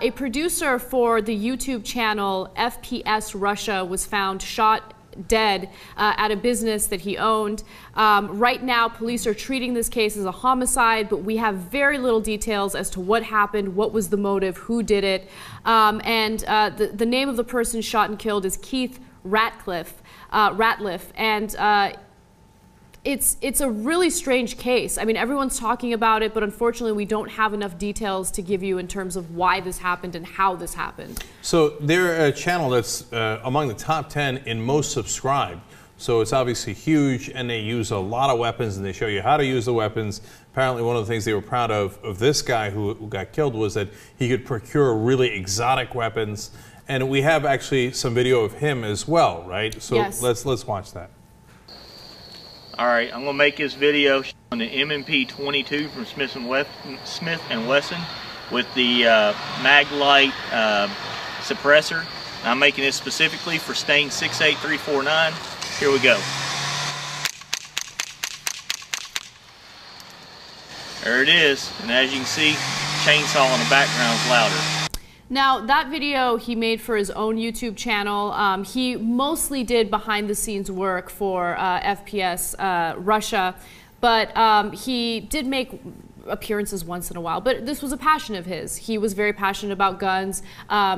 A producer for the YouTube channel FPS Russia was found shot dead at a business that he owned. Right now, police are treating this case as a homicide, but we have very little details as to what happened, what was the motive, who did it. The name of the person shot and killed is Keith Ratliff. It's a really strange case. I mean, everyone's talking about it, but unfortunately we don't have enough details to give you in terms of why this happened and how this happened. So they're a channel that's among the top 10 in most subscribed. So it's obviously huge, and they use a lot of weapons, and they show you how to use the weapons. Apparently one of the things they were proud of this guy who got killed was that he could procure really exotic weapons. And we have actually some video of him as well, right? So yes. Let's watch that. All right, I'm going to make this video on the M&P 22 from Smith & Wesson with the Maglite suppressor. I'm making this specifically for stain 68349. Here we go. There it is, and as you can see, chainsaw in the background is louder. Now, that video he made for his own YouTube channel. He mostly did behind-the-scenes work for FPS Russia, but he did make appearances once in a while. But this was a passion of his. He was very passionate about guns.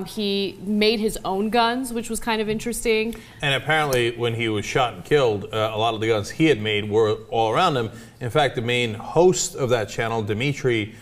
He made his own guns, which was kind of interesting. And apparently, when he was shot and killed, a lot of the guns he had made were all around him. In fact, the main host of that channel, Dimitri,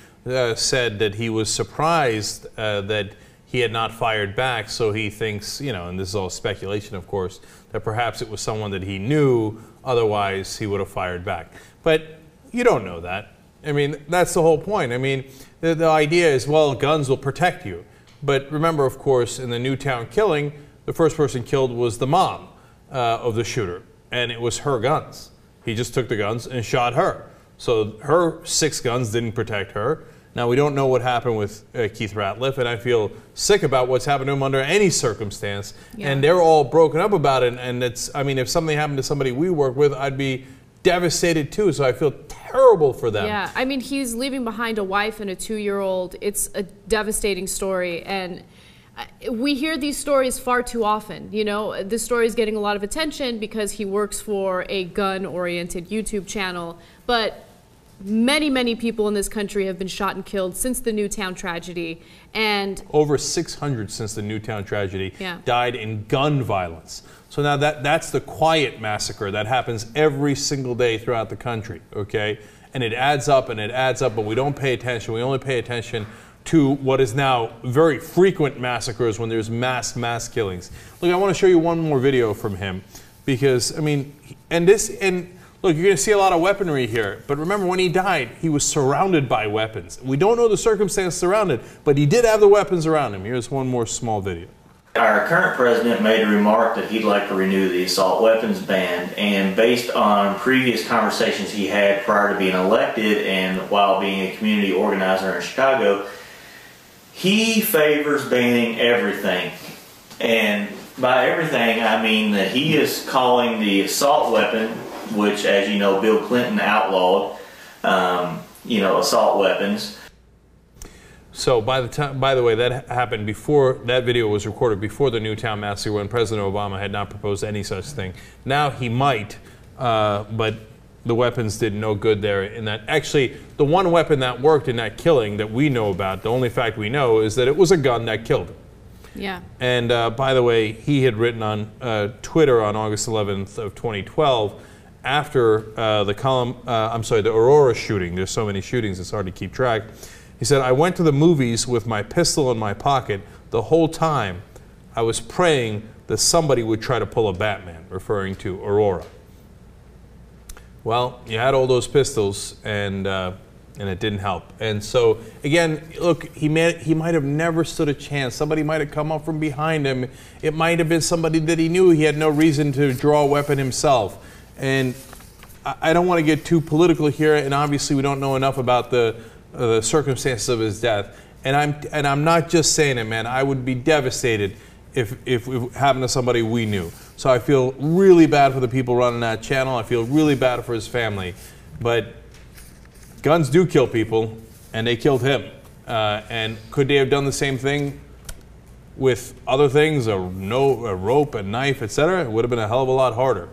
said that he was surprised that he had not fired back, so he thinks, you know, and this is all speculation, of course, that perhaps it was someone that he knew, otherwise he would have fired back. But you don't know that. I mean, that's the whole point. I mean, the idea is, well, guns will protect you. But remember, of course, in the Newtown killing, the first person killed was the mom of the shooter, and it was her guns. He just took the guns and shot her. So her 6 guns didn't protect her. Now, we don't know what happened with Keith Ratliff, and I feel sick about what's happened to him under any circumstance. Yeah. And they're all broken up about it, and it's, I mean, if something happened to somebody we work with, I'd be devastated too, so I feel terrible for them. Yeah, I mean, he's leaving behind a wife and a 2-year-old. It's a devastating story, and we hear these stories far too often. You know, this story is getting a lot of attention because he works for a gun-oriented YouTube channel, but many people in this country have been shot and killed since the Newtown tragedy, and over 600 since the Newtown tragedy died in gun violence. So now that's the quiet massacre that happens every single day throughout the country, okay? And it adds up and it adds up, but we don't pay attention. We only pay attention to what is now very frequent massacres when there's mass killings. Look, I want to show you one more video from him because, I mean, look, you're going to see a lot of weaponry here, but remember when he died, he was surrounded by weapons. We don't know the circumstance surrounded, but he did have the weapons around him. Here's one more small video. Our current president made a remark that he'd like to renew the assault weapons ban, and based on previous conversations he had prior to being elected and while being a community organizer in Chicago, he favors banning everything. And by everything, I mean that he is calling the assault weapon, which, as you know, Bill Clinton outlawed, you know, assault weapons. So by the way, that happened before, that video was recorded before the Newtown massacre when President Obama had not proposed any such thing. Now he might, but the weapons did no good there in that. Actually, the one weapon that worked in that killing that we know about, the only fact we know, is that it was a gun that killed him. Yeah. And by the way, he had written on Twitter on August 11th of 2012, after the Aurora shooting, there's so many shootings, it's hard to keep track. He said, I went to the movies with my pistol in my pocket. The whole time I was praying that somebody would try to pull a Batman, referring to Aurora. Well, you had all those pistols, and it didn't help. And so, again, look, he might have never stood a chance. Somebody might have come up from behind him. It might have been somebody that he knew. He had no reason to draw a weapon himself. And I don't want to get too political here, and obviously we don't know enough about the circumstances of his death. And I'm not just saying it, man. I would be devastated if it happened to somebody we knew. So I feel really bad for the people running that channel. I feel really bad for his family. But guns do kill people, and they killed him. And could they have done the same thing with other things, a rope, a knife, etc.? It would have been a hell of a lot harder.